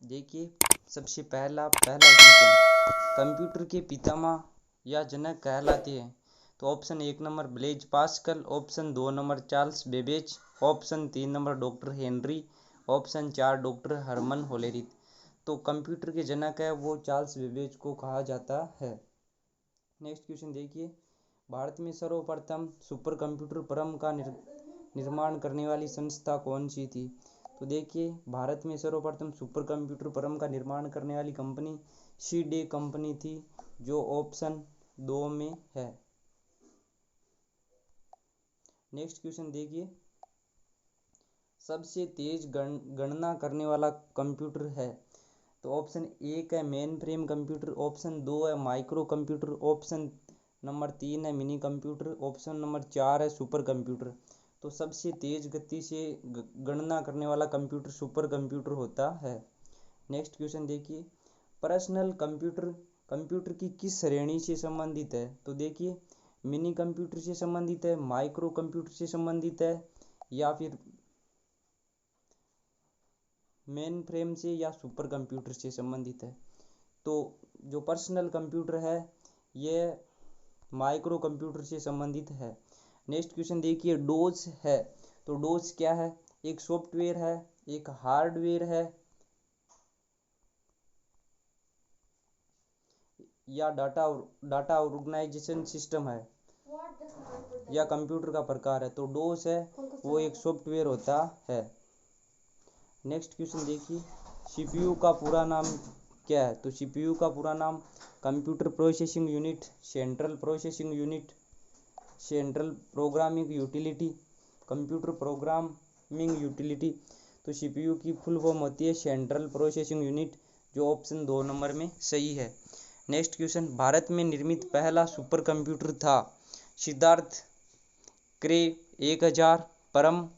देखिए सबसे पहला क्वेश्चन, कंप्यूटर के पितामह या जनक कहलाते हैं। तो option 1 number Blaise Pascal, option 2 number Charles Babbage, option 3 number doctor Henry, option 4 doctor Herman Hollerith. तो कंप्यूटर के जनक है वो चार्ल्स बेबेज को कहा जाता है। नेक्स्ट क्वेश्चन देखिए, भारत में सर्वप्रथम सुपर कंप्यूटर परम का निर्माण करने वाली संस्था कौन सी थी। तो देखिए भारत में सर्वप्रथम सुपर कंप्यूटर परम का निर्माण करने वाली कंपनी सी डे कंपनी थी, जो ऑप्शन 2 में है। नेक्स्ट क्वेश्चन देखिए, सबसे तेज गणना करने वाला कंप्यूटर है। तो ऑप्शन 1 है मेन फ्रेम कंप्यूटर, ऑप्शन 2 है माइक्रो कंप्यूटर, ऑप्शन नंबर 3 है मिनी कंप्यूटर, ऑप्शन नंबर 4 है सुपर कंप्यूटर। तो सबसे तेज गति से गणना करने वाला कंप्यूटर सुपर कंप्यूटर होता है। नेक्स्ट क्वेश्चन देखिए, पर्सनल कंप्यूटर कंप्यूटर की किस श्रेणी से संबंधित है। तो देखिए मिनी कंप्यूटर से संबंधित है, माइक्रो कंप्यूटर से संबंधित है, या फिर मेन फ्रेम से या सुपर कंप्यूटर से संबंधित है। तो जो पर्सनल कंप्यूटर है ये माइक्रो कंप्यूटर से संबंधित है। नेक्स्ट क्वेश्चन देखिए, डोज है। तो डोज क्या है, एक सॉफ्टवेयर है, एक हार्डवेयर है, या डाटा ऑर्गेनाइजेशन सिस्टम है, या कंप्यूटर का प्रकार है। तो डोज है वो एक सॉफ्टवेयर होता है। नेक्स्ट क्वेश्चन देखिए, सीपीयू का पूरा नाम क्या है। तो सीपीयू का पूरा नाम computer processing unit, central processing unit, central programming utility, computer programming utility. तो सीपीयू की फुल फॉर्म होती है सेंट्रल प्रोसेसिंग यूनिट, जो ऑप्शन 2 नंबर में सही है। नेक्स्ट क्वेश्चन, भारत में निर्मित पहला सुपर कंप्यूटर था। सिद्धार्थ, क्रे 1000, परम,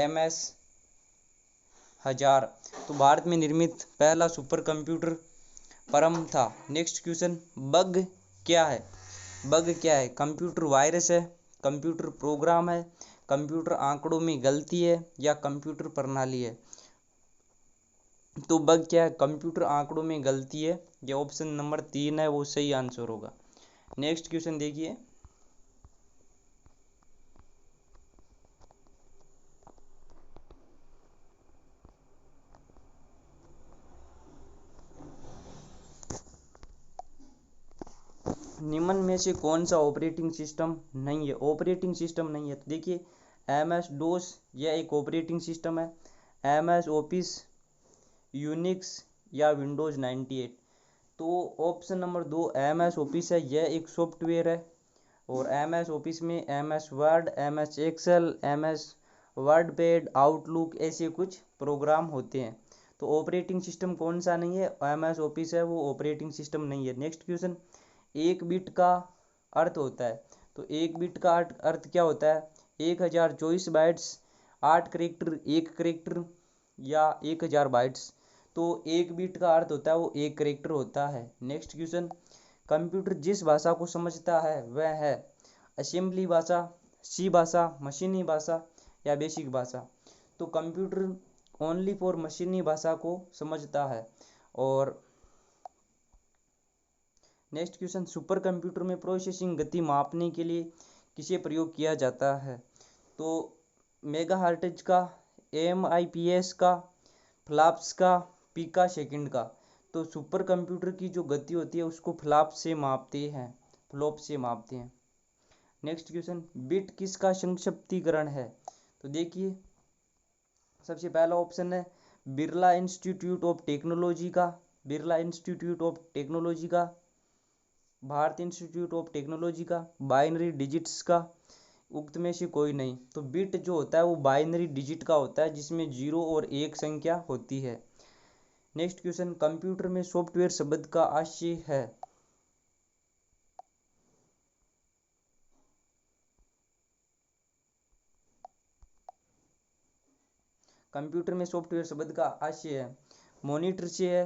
MS 1000। तो भारत में निर्मित पहला सुपर कंप्यूटर परम था। नेक्स्ट क्वेश्चन, बग क्या है। बग क्या है, कंप्यूटर वायरस है, कंप्यूटर प्रोग्राम है, कंप्यूटर आंकड़ों में गलती है, या कंप्यूटर प्रणाली है। तो बग क्या है, कंप्यूटर आंकड़ों में गलती है। ये ऑप्शन नंबर 3 है वो सही आंसर होगा। नेक्स्ट क्वेश्चन देखिए, निम्न में से कौन सा ऑपरेटिंग सिस्टम नहीं है। ऑपरेटिंग सिस्टम नहीं है तो देखिए MS डोस यह एक ऑपरेटिंग सिस्टम है, MS ऑफिस, यूनिक्स, या विंडोज 98। तो ऑप्शन नंबर 2 MS ऑफिस है, यह एक सॉफ्टवेयर है। और MS ऑफिस में MS Word, MS Excel, MS WordPad, Outlook ऐसे कुछ प्रोग्राम होते हैं। तो ऑपरेटिंग सिस्टम कौन सा नहीं है, MS ऑफिस है वो ऑपरेटिंग सिस्टम नहीं है। नेक्स्ट क्वेश्चन, एक बिट का अर्थ होता है। तो एक बिट का अर्थ क्या होता है, 1024 बाइट्स, 8 करेक्टर, 1 करेक्टर, या 1000 बाइट्स। तो एक बिट का अर्थ होता है वो 1 करेक्टर होता है। नेक्स्ट क्वेश्चन, कंप्यूटर जिस भाषा को समझता है वह है असेंबली भाषा, सी भाषा, मशीनी भाषा, या बेसिक भाषा। तो कंप्यूटर ओनली फॉर मशीनी भाषा को समझता है। और नेक्स्ट क्वेश्चन, सुपर कंप्यूटर में प्रोसेसिंग गति मापने के लिए किसे प्रयोग किया जाता है। तो मेगाहर्ट्ज का, MIPS का, फ्लॉप्स का, पिका सेकंड का। तो सुपर कंप्यूटर की जो गति होती है उसको फ्लॉप से मापते हैं। नेक्स्ट क्वेश्चन, बिट किसका संक्षिप्तीकरण है। तो देखिए सबसे पहला ऑप्शन है बिरला इंस्टीट्यूट ऑफ टेक्नोलॉजी का, बिरला इंस्टीट्यूट ऑफ टेक्नोलॉजी का, भारत इंस्टीट्यूट ऑफ टेक्नोलॉजी का, बाइनरी डिजिट्स का, उक्त में से कोई नहीं। तो बिट जो होता है वो बाइनरी डिजिट का होता है जिसमें 0 और 1 संख्या होती है। नेक्स्ट क्वेश्चन, कंप्यूटर में सॉफ्टवेयर शब्द का आशय है। कंप्यूटर में सॉफ्टवेयर शब्द का आशय है मॉनिटर से है,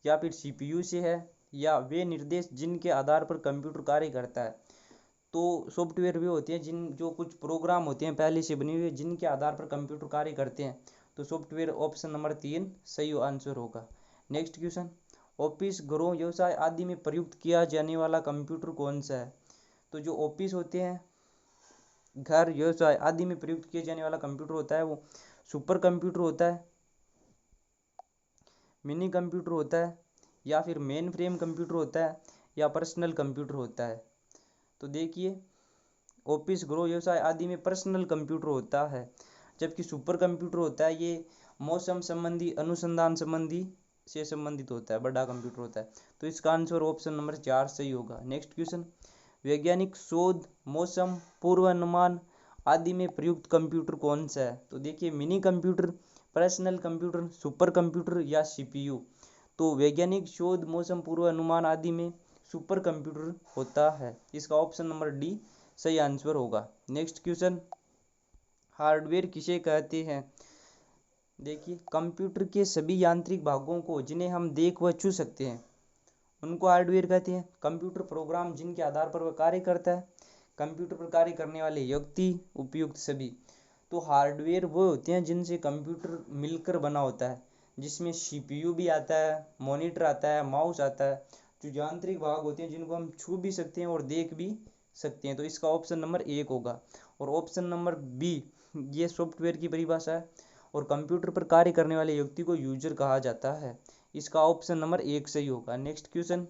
या फिर CPU से है, या वे निर्देश जिनके आधार पर कंप्यूटर कार्य करता है। तो सॉफ्टवेयर वे होते हैं जो कुछ प्रोग्राम होते हैं पहले से बने हुए जिनके आधार पर कंप्यूटर कार्य करते हैं। तो सॉफ्टवेयर ऑप्शन नंबर 3 सही आंसर होगा। नेक्स्ट क्वेश्चन, ऑफिस, घरों, व्यवसाय आदि में प्रयुक्त किया जाने वाला कंप्यूटर कौन सा है? तो जो ऑफिस होते हैं, घर, व्यवसाय आदि में प्रयुक्त किया जाने वाला कंप्यूटर होता है वो सुपर कंप्यूटर होता है, मिनी कंप्यूटर होता है, या फिर मेन फ्रेम कंप्यूटर होता है, या पर्सनल कंप्यूटर होता है। तो देखिए, ऑफिस, गृह, व्यवसाय आदि में पर्सनल कंप्यूटर होता है, जबकि सुपर कंप्यूटर होता है ये मौसम संबंधी, अनुसंधान संबंधी से संबंधित होता है, बड़ा कंप्यूटर होता है। तो इसका आंसर ऑप्शन नंबर 4 सही होगा। नेक्स्ट क्वेश्चन, वैज्ञानिक शोध, मौसम पूर्वानुमान आदि में प्रयुक्त कंप्यूटर कौन सा है? तो देखिए, mini computer, personal computer, super computer या सीपीयू। तो वैज्ञानिक शोध, मौसम पूर्वानुमान आदि में सुपर कंप्यूटर होता है। इसका ऑप्शन नंबर डी सही आंसर होगा। नेक्स्ट क्वेश्चन, हार्डवेयर किसे कहते हैं? देखिए, कंप्यूटर के सभी यांत्रिक भागों को जिन्हें हम देख व छू सकते हैं उनको हार्डवेयर कहते हैं। कंप्यूटर प्रोग्राम जिनके आधार पर वह कार्य करता है, कंप्यूटर पर कार्य करने वाले व्यक्ति, उपयुक्त सभी। तो हार्डवेयर वो होते हैं जिनसे कंप्यूटर मिलकर बना होता है, जिसमें सीपीयू भी आता है, मॉनिटर आता है, माउस आता है। जो यांत्रिक भाग होते हैं जिनको हम छू भी सकते हैं और देख भी सकते हैं। तो इसका ऑप्शन नंबर 1 होगा। और ऑप्शन नंबर बी, ये सॉफ्टवेयर की परिभाषा है, और कंप्यूटर पर कार्य करने वाले व्यक्ति को यूजर कहा जाता है। इसका ऑप्शन नंबर 1 सही होगा। नेक्स्ट क्वेश्चन,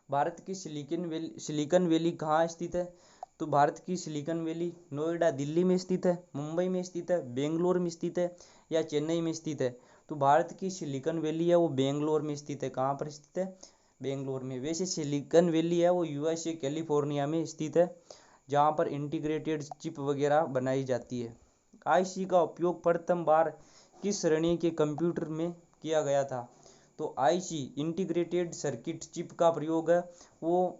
भारत की सिलिकन वैली कहाँ स्थित है? तो भारत की सिलिकन वैली नोएडा, दिल्ली में स्थित है, मुंबई में स्थित है, बेंगलोर में स्थित है, या चेन्नई में स्थित है? तो भारत की सिलिकन वैली है वो बेंगलोर में स्थित है। कहाँ पर स्थित है? बेंगलोर में। वैसे सिलिकन वैली है वो यूएसए, कैलिफोर्निया में स्थित है, जहाँ पर इंटीग्रेटेड चिप वगैरह बनाई जाती है। आईसी का उपयोग प्रथम बार किस श्रेणी के कंप्यूटर में किया गया था? तो आईसी, इंटीग्रेटेड सर्किट चिप का प्रयोग है वो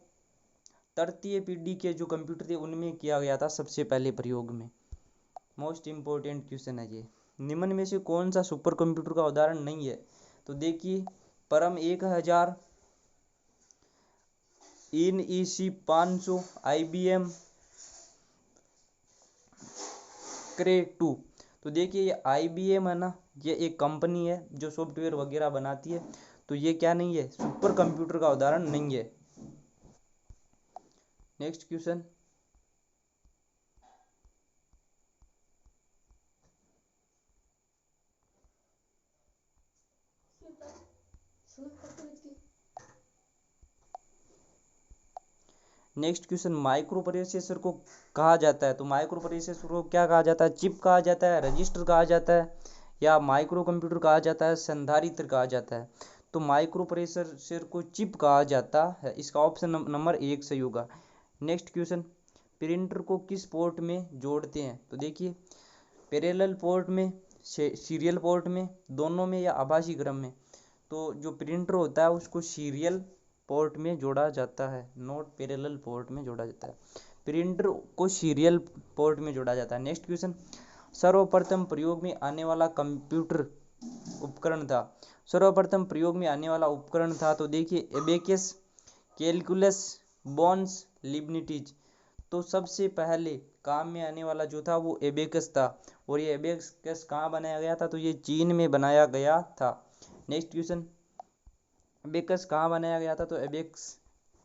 तृतीय पीढ़ी के जो कंप्यूटर थे उनमें किया गया था सबसे पहले प्रयोग में। मोस्ट इम्पोर्टेंट क्वेश्चन है ये। निम्न में से कौन सा सुपर कंप्यूटर का उदाहरण नहीं है? तो देखिए, परम 1000, INEC 500, IBM क्रे 2। तो देखिए, ये IBM है ना, ये एक कंपनी है जो सॉफ्टवेयर वगैरह बनाती है। तो ये क्या नहीं है? सुपर कंप्यूटर का उदाहरण नहीं है। नेक्स्ट क्वेश्चन, माइक्रो प्रोसेसर को कहा जाता है? तो माइक्रो प्रोसेसर को क्या कहा जाता है? चिप कहा जाता है, रजिस्टर कहा जाता है, या माइक्रो कंप्यूटर कहा जाता है, संधारित्र कहा जाता है? तो माइक्रो प्रोसेसर को चिप कहा जाता है। इसका ऑप्शन नंबर 1 सही होगा। नेक्स्ट क्वेश्चन, प्रिंटर को किस पोर्ट में जोड़ते हैं? तो देखिए, पैरेलल पोर्ट में, सीरियल पोर्ट में, दोनों में, या आभासी क्रम में? तो जो प्रिंटर होता है उसको सीरियल पोर्ट में जोड़ा जाता है, नोट पैरेलल पोर्ट में जोड़ा जाता है। प्रिंटर को सीरियल पोर्ट में जोड़ा जाता है। नेक्स्ट क्वेश्चन, सर्वप्रथम प्रयोग में आने वाला कंप्यूटर उपकरण था? सर्वप्रथम प्रयोग में आने वाला उपकरण था, तो देखिए, एबेकस, कैलकुलस, बोन्स, लिबनिटीज। तो सबसे पहले काम में आने वाला जो था वो एबेकस था, और ये एबेकस कहाँ बनाया गया था? तो ये चीन में बनाया गया था। नेक्स्ट क्वेश्चन, एबेकस कहाँ बनाया गया था? तो एबेकस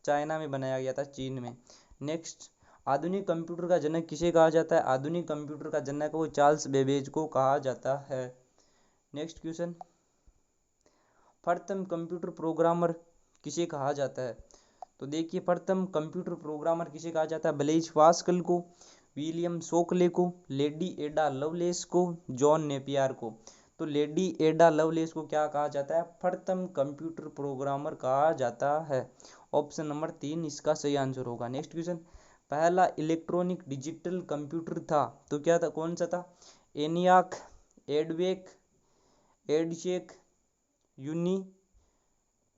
चाइना में बनाया गया था, चीन में। नेक्स्ट, आधुनिक कंप्यूटर का जनक किसे कहा जाता है? आधुनिक कंप्यूटर का जनक वो चार्ल्स बेबेज को कहा जाता है। नेक्स्ट क्वेश्चन, प्रथम कंप्यूटर प्रोग्रामर किसे कहा जाता है? तो देखिए, प्रथम कंप्यूटर प्रोग्रामर किसे कहा जाता है? ब्लेज पास्कल को, विलियम शोकले को, लेडी एडा लवलेस को, जॉन नेपियर को। तो लेडी एडा लवलेस को क्या कहा जाता है? प्रथम कंप्यूटर प्रोग्रामर कहा जाता है। ऑप्शन नंबर 3 इसका सही आंसर होगा। नेक्स्ट क्वेश्चन, पहला इलेक्ट्रॉनिक डिजिटल कंप्यूटर था तो क्या था, कौन सा था? एनियाक, एडवेक, एडशेक,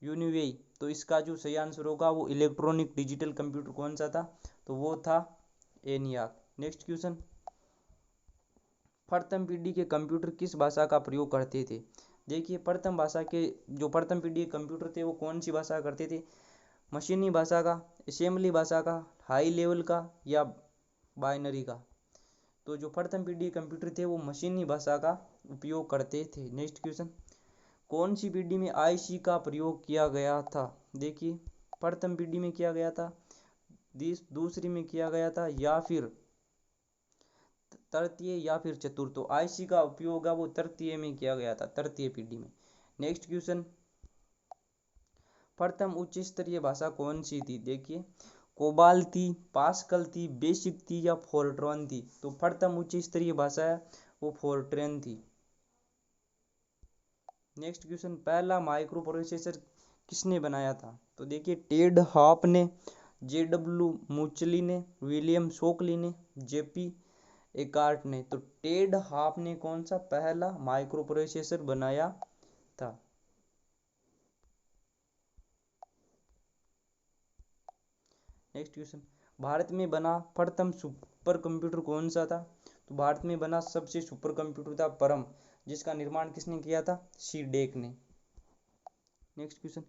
यूनिवेई। तो इसका जो सही आंसर होगा वो इलेक्ट्रॉनिक डिजिटल कंप्यूटर कौन सा था? तो वो था एनियाक। नेक्स्ट क्वेश्चन, प्रथम पीढ़ी के कंप्यूटर किस भाषा का प्रयोग करते थे? देखिए, प्रथम पीढ़ी के कंप्यूटर थे वो कौन सी भाषा करते थे? मशीनी भाषा का, असेंबली भाषा का, हाई लेवल का, या बाइनरी का? तो जो प्रथम पीढ़ी के कंप्यूटर थे वो मशीनी भाषा का उपयोग करते थे। नेक्स्ट क्वेश्चन, कौन सी पीढ़ी में आईसी का प्रयोग किया गया था? देखिए, प्रथम पीढ़ी में किया गया था, दूसरी में किया गया था, या फिर तृतीय या फिर चतुर्थ। तो आईसी का उपयोग है वो तृतीय में किया गया था, तृतीय पीढ़ी में। नेक्स्ट क्वेश्चन, प्रथम उच्च स्तरीय भाषा कौन सी थी? देखिए, कोबाल थी, पास्कल थी, बेसिक थी, या फोर्ट्रॉन थी? तो प्रथम उच्च स्तरीय भाषा है वो फोर्ट्रॉन थी। नेक्स्ट क्वेश्चन, पहला माइक्रो प्रोसेसर किसने बनाया था? तो देखिए, टेड हॉप ने, जेडब्ल्यू मुचली ने, विलियम शोकली ने, जेपी एकार्ट ने। तो टेड हॉप ने कौन सा पहला माइक्रो प्रोसेसर बनाया था? नेक्स्ट क्वेश्चन, भारत में बना प्रथम सुपर कंप्यूटर कौन सा था? तो भारत में बना सबसे सुपर कंप्यूटर था परम, जिसका निर्माण किसने किया था? सीडेक ने। नेक्स्ट क्वेश्चन,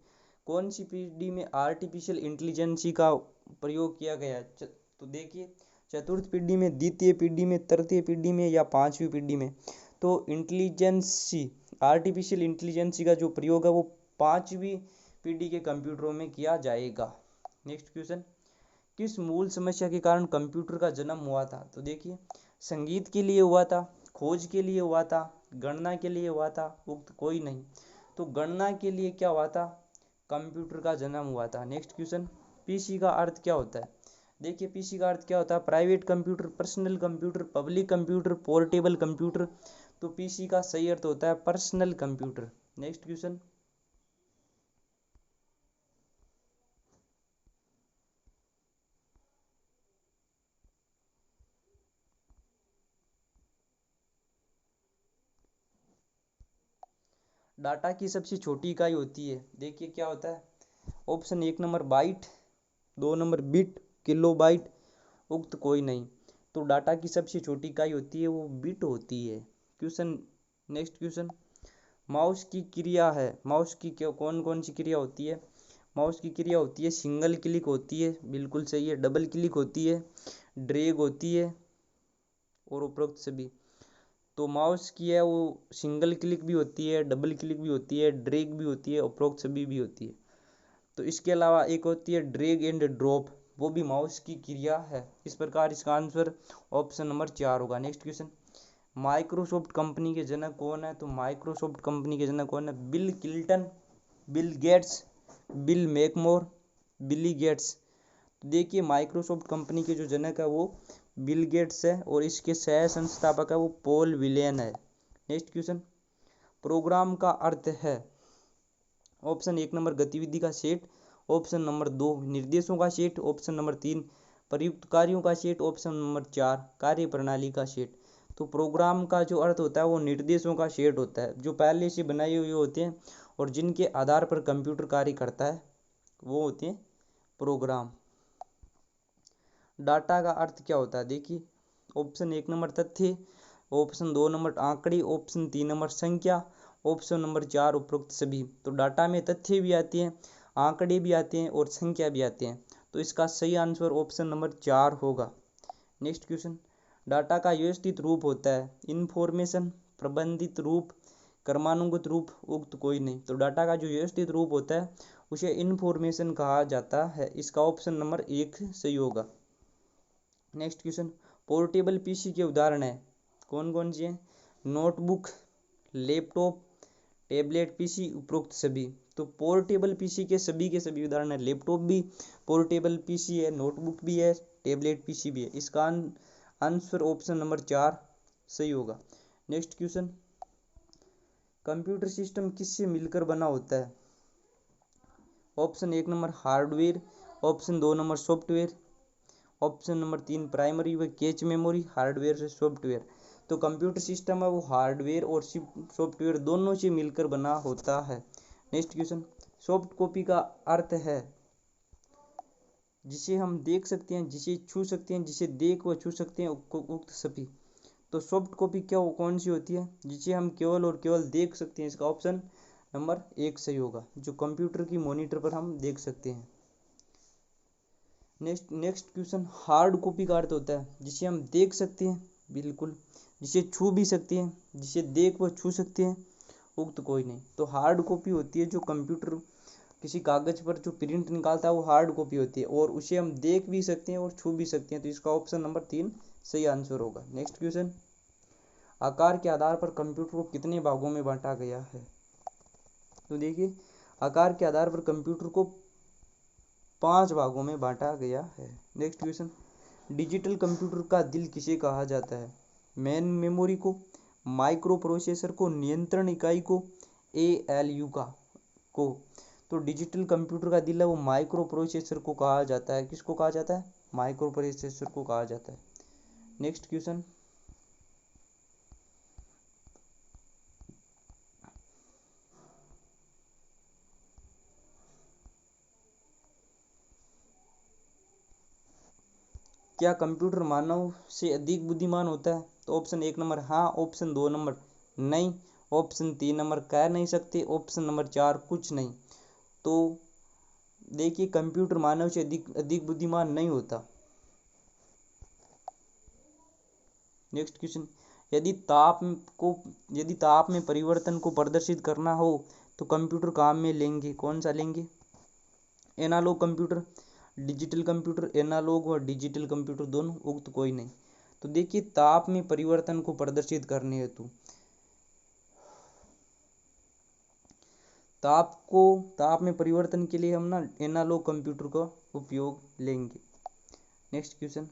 कौन सी पीढ़ी में आर्टिफिशियल इंटेलिजेंसी का प्रयोग किया गया? तो देखिए, चतुर्थ पीढ़ी में, द्वितीय पीढ़ी में, तृतीय पीढ़ी में, या पांचवी पीढ़ी में? तो इंटेलिजेंसी, आर्टिफिशियल इंटेलिजेंसी का जो प्रयोग है वो पांचवी पीढ़ी के कंप्यूटरों में किया जाएगा। नेक्स्ट क्वेश्चन, किस मूल समस्या के कारण कंप्यूटर का जन्म हुआ था? तो देखिए, संगीत के लिए हुआ था, खोज के लिए हुआ था, गणना के लिए हुआ था, उक्त कोई नहीं। तो गणना के लिए क्या हुआ था? कंप्यूटर का जन्म हुआ था। नेक्स्ट क्वेश्चन, पीसी का अर्थ क्या होता है? देखिए, पीसी का अर्थ क्या होता है? Private computer, personal computer, public computer, portable computer. तो पीसी का सही अर्थ होता है personal computer. Next question, data की सबसे छोटी इकाई होती है, देखिए क्या होता है? Option 1 number byte, 2 number bit, kilobyte, उक्त कोई नहीं। तो डाटा की सबसे छोटी इकाई होती है वो बिट होती है। क्वेश्चन, नेक्स्ट क्वेश्चन, माउस की क्रिया है, माउस की कौन कौन सी क्रिया होती है? माउस की क्रिया होती है, सिंगल क्लिक होती है, बिल्कुल सही है, डबल क्लिक होती है, ड्रैग होती है, और उपरोक्त सभी। तो माउस की है वो सिंगल क्लिक भी होती है, डबल क्लिक भी होती है, ड्रैग भी होती है, उपरोक्त सभी भी होती है। तो इसके अलावा एक होती है ड्रैग एंड ड्रॉप, वो भी माउस की क्रिया है। इस प्रकार इसका आंसर ऑप्शन नंबर 4 होगा। नेक्स्ट क्वेश्चन, माइक्रोसॉफ्ट कंपनी के जनक कौन है? तो माइक्रोसॉफ्ट कंपनी के जनक कौन है? Bill Clinton, Bill Gates, Bill मैकमोर, बिली गेट्स। तो देखिए, माइक्रोसॉफ्ट कंपनी के जो जनक है वो बिल गेट्स है, और इसके सह संस्थापक है वो पॉल विलियन है। नेक्स्ट क्वेश्चन, प्रोग्राम का अर्थ है? ऑप्शन 1 नंबर गतिविधि का सेट, ऑप्शन नंबर 2 निर्देशों का सेट, ऑप्शन नंबर 3 प्रयुक्त कार्यों का सेट, ऑप्शन नंबर 4 कार्य प्रणाली का सेट। तो प्रोग्राम का जो अर्थ होता है वो निर्देशों का सेट होता है, जो पहले से बनाए हुए होते हैं और जिनके आधार पर कंप्यूटर कार्य करता है, वो होते हैं प्रोग्राम। डाटा का अर्थ क्या होता है? देखिए, ऑप्शन 1 नंबर तथ्य, ऑप्शन 2 नंबर आंकड़े, ऑप्शन 3 नंबर संख्या, ऑप्शन नंबर 4 उपरोक्त सभी। तो डाटा में तथ्य भी आते हैं, आंकड़े भी आते हैं, और संख्या भी आते हैं। तो इसका सही आंसर ऑप्शन नंबर 4 होगा। नेक्स्ट क्वेश्चन, डाटा का व्यवस्थित रूप होता है? इंफॉर्मेशन, प्रबंधित रूप, क्रमानुगत रूप, उक्त कोई नहीं। तो डाटा का जो व्यवस्थित रूप होता है उसे इंफॉर्मेशन कहा जाता है। इसका ऑप्शन नंबर 1 सही होगा। नेक्स्ट क्वेश्चन, पोर्टेबल पीसी के उदाहरण है? कौन कौन सी है? नोटबुक, लैपटॉप, टैबलेट पीसी, उपरोक्त सभी। तो पोर्टेबल पीसी के सभी उदाहरण है, लैपटॉप भी पोर्टेबल पीसी है, नोटबुक भी है, टैबलेट पीसी भी है। इसका आंसर ऑप्शन नंबर 4 सही होगा। नेक्स्ट क्वेश्चन, कंप्यूटर सिस्टम किससे मिलकर बना होता है? Option 1 number hardware, option 2 number software, option number 3 primary व कैच मेमोरी, हार्डवेयर से सॉफ्टवेयर। तो कंप्यूटर सिस्टम है वो हार्डवेयर और सॉफ्टवेयर दोनों से मिलकर बना होता है। नेक्स्ट क्वेश्चन, सॉफ्ट कॉपी का अर्थ है? जिसे हम देख सकते हैं, जिसे छू सकते हैं, जिसे देख व छू सकते हैं, उक्त सभी। तो सॉफ्ट कॉपी क्या कौन सी होती है? जिसे हम केवल और केवल देख सकते हैं। इसका ऑप्शन नंबर 1 सही होगा, जो कंप्यूटर की मॉनिटर पर हम देख सकते हैं। नेक्स्ट क्वेश्चन, हार्ड कॉपी का अर्थ होता है? जिसे हम देख सकते हैं, बिल्कुल, जिसे छू भी सकते हैं, जिसे देख व छू सकते हैं, उक्त कोई नहीं। तो हार्ड कॉपी होती है जो कंप्यूटर किसी कागज पर जो प्रिंट निकालता है वो हार्ड कॉपी होती है, और उसे हम देख भी सकते हैं और छू भी सकते हैं। तो इसका ऑप्शन नंबर 3 सही आंसर होगा। नेक्स्ट क्वेश्चन, आकार के आधार पर कंप्यूटर को कितने भागों में बांटा गया है? तो देखिए, आकार के आधार पर कंप्यूटर को 5 भागों में बांटा गया है। नेक्स्ट क्वेश्चन, डिजिटल कंप्यूटर का दिल किसे कहा जाता है? मेन मेमोरी को, माइक्रो प्रोसेसर को, नियंत्रण इकाई को, एएलयू को। तो डिजिटल कंप्यूटर का दिल है वो माइक्रो प्रोसेसर को कहा जाता है। किसको कहा जाता है? माइक्रो प्रोसेसर को कहा जाता है। नेक्स्ट क्वेश्चन, क्या कंप्यूटर मानव से अधिक बुद्धिमान होता है? तो ऑप्शन 1 नंबर हाँ, ऑप्शन 2 नंबर नहीं, ऑप्शन 3 नंबर कह नहीं सकते, ऑप्शन नंबर 4 कुछ नहीं। तो देखिए, कंप्यूटर मानव से अधिक बुद्धिमान नहीं होता। नेक्स्ट क्वेश्चन, यदि ताप में परिवर्तन को प्रदर्शित करना हो तो कंप्यूटर काम में लेंगे, कौन सा लेंगे? Analog computer, digital computer, analog व डिजिटल कंप्यूटर दोनों, उक्त कोई नहीं। तो देखिए, ताप में परिवर्तन को प्रदर्शित करने हेतु ताप में परिवर्तन के लिए हम ना एनालॉग कंप्यूटर का उपयोग लेंगे। नेक्स्ट क्वेश्चन,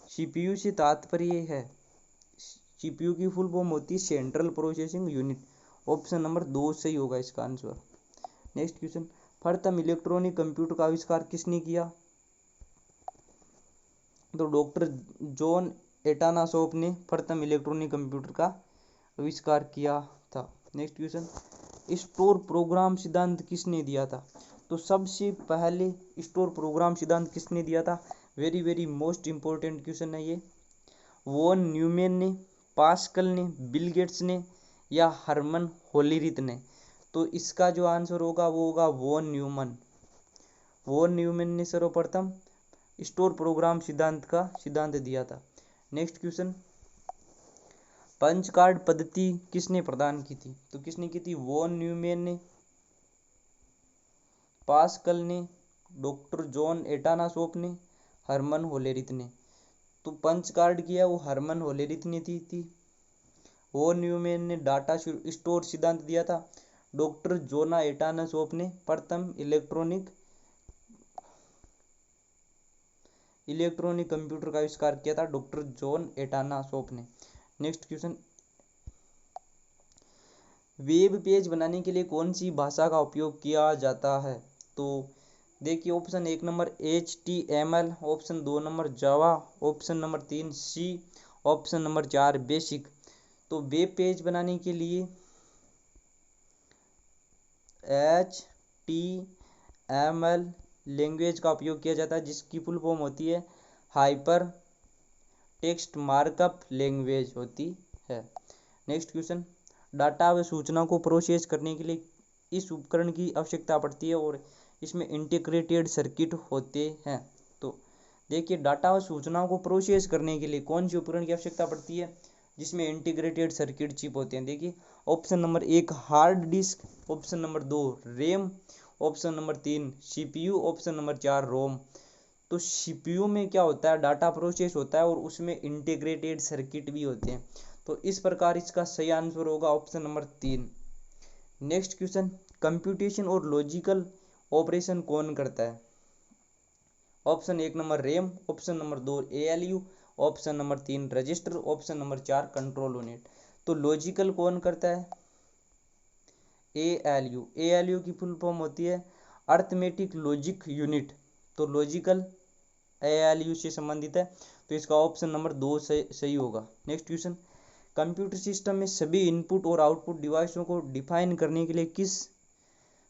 सीपीयू से तात्पर्य है? सीपीयू की फुल फॉर्म होती है central processing unit. Option number 2 सही होगा इसका आंसर। नेक्स्ट क्वेश्चन, प्रथम इलेक्ट्रॉनिक कंप्यूटर का आविष्कार किसने किया? तो डॉक्टर जॉन एटानासॉफ ने प्रथम इलेक्ट्रॉनिक कंप्यूटर का आविष्कार किया था। नेक्स्ट क्वेश्चन, स्टोर प्रोग्राम सिद्धांत किसने दिया था? तो सबसे पहले स्टोर प्रोग्राम सिद्धांत किसने दिया था? Very very most important question है ये। वॉन न्यूमैन ने, पास्कल ने, बिल गेट्स ने, या हरमन होलीरिथ ने? तो इसका जो आंसर होगा वो होगा वॉन न्यूमैन। वॉन न्यूमैन ने सर्वप्रथम स्टोर प्रोग्राम सिद्धांत का सिद्धांत दिया था। नेक्स्ट क्वेश्चन, पंच कार्ड पद्धति किसने प्रदान की थी? तो किसने की थी? वॉन न्यूमैन ने, पास्कल ने, डॉक्टर जॉन एटानासॉफ ने, हरमन होलेरिथ ने। तो पंच कार्ड किया वो हरमन होलेरिथ ने थी। वॉन न्यूमैन ने डाटा स्टोर सिद्धांत दिया था। डॉक्टर जोना एटानासॉफ ने प्रथम इलेक्ट्रॉनिक कंप्यूटर का आविष्कार किया था, डॉक्टर जॉन एटानासॉफ ने। नेक्स्ट क्वेश्चन, वेब पेज बनाने के लिए कौन सी भाषा का उपयोग किया जाता है? तो देखिए, option 1 number HTML, option 2 number Java, option number 3 C, option number 4 basic. तो वेब पेज बनाने के लिए HTML लैंग्वेज का उपयोग किया जाता है, जिसकी फुल फॉर्म होती है हाइपर टेक्स्ट मार्कअप लैंग्वेज होती है। नेक्स्ट क्वेश्चन, डाटा व सूचना को प्रोसेस करने के लिए इस उपकरण की आवश्यकता पड़ती है और इसमें इंटीग्रेटेड सर्किट होते हैं। तो देखिए, डाटा व सूचनाओं को प्रोसेस करने के लिए कौन सी उपकरण की आवश्यकता पड़ती है? जिसमें इंटीग्रेटेड सर्किट चिप होते हैं। देखिए, option number 1 hard disk, option number 2 RAM, option number 3 CPU, option number 4 रोम। तो सीपीयू में क्या होता है? डाटा प्रोसेस होता है और उसमें इंटीग्रेटेड सर्किट भी होते हैं। तो इस प्रकार इसका सही आंसर होगा option number 3। Next question, computation और लॉजिकल ऑपरेशन कौन करता है? Option 1 number RAM, option number 2 ALU, option number 3 register, option number 4 control unit. तो लॉजिकल कौन करता है? एएलयू। एएलयू की फुल फॉर्म होती है अर्थमेटिक लॉजिक यूनिट। तो लॉजिकल एएलयू से संबंधित है। तो इसका ऑप्शन नंबर 2 सही होगा। नेक्स्ट क्वेश्चन, कंप्यूटर सिस्टम में सभी इनपुट और आउटपुट डिवाइसों को डिफाइन करने के लिए किस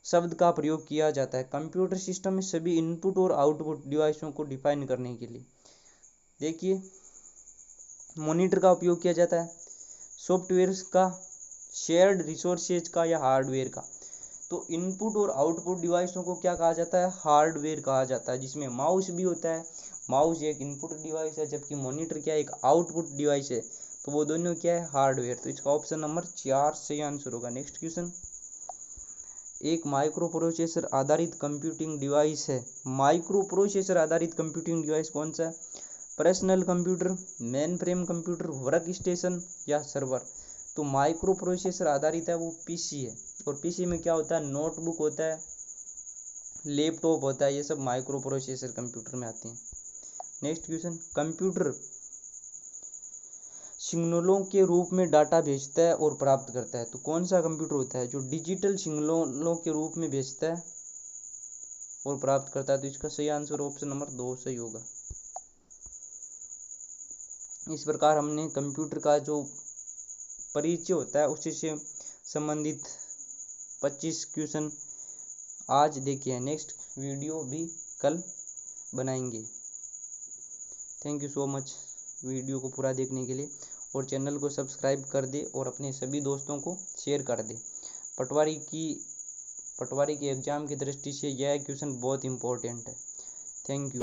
शब्द का प्रयोग किया जाता है? कंप्यूटर सिस्टम में सभी इनपुट और आउटपुट डिवाइसों को डिफाइन करने के लिए देखिए, मॉनिटर का उपयोग किया जाता है, सॉफ्टवेयर का, शेयर्ड रिसोर्सेज का, या हार्डवेयर का। तो इनपुट और आउटपुट डिवाइसों को क्या कहा जाता है? हार्डवेयर कहा जाता है, जिसमें माउस भी होता है। माउस एक इनपुट डिवाइस है, जबकि मॉनिटर क्या एक आउटपुट डिवाइस है। तो वो दोनों क्या है, हार्डवेयर। तो इसका ऑप्शन नंबर 4 सही आंसर होगा। नेक्स्ट क्वेश्चन, एक माइक्रो प्रोसेसर आधारित कंप्यूटिंग डिवाइस है। माइक्रो प्रोसेसर आधारित कंप्यूटिंग डिवाइस कौन सा है? Personal computer, main frame computer, work station या सर्वर। तो माइक्रो प्रोसेसर आधारित है वो पीसी है। और पीसी में क्या होता है, नोटबुक होता है, लैपटॉप होता है, ये सब माइक्रो प्रोसेसर कंप्यूटर में आते हैं। नेक्स्ट क्वेश्चन, कंप्यूटर सिग्नलों के रूप में डाटा भेजता है और प्राप्त करता है। तो कौन सा कंप्यूटर होता है जो डिजिटल सिग्नलों के रूप में भेजता है और प्राप्त करता है? तो इसका सही आंसर ऑप्शन नंबर 2 सही होगा। इस प्रकार हमने कंप्यूटर का जो परिचय होता है उसी से संबंधित 25 क्वेश्चन आज देखिए। नेक्स्ट वीडियो भी कल बनाएंगे। Thank you so much video को पूरा देखने के लिए, और चैनल को सब्सक्राइब कर दे और अपने सभी दोस्तों को शेयर कर दे। पटवारी की एग्ज़ाम की दृष्टि से यह क्वेश्चन बहुत इम्पोर्टेंट है। Thank you.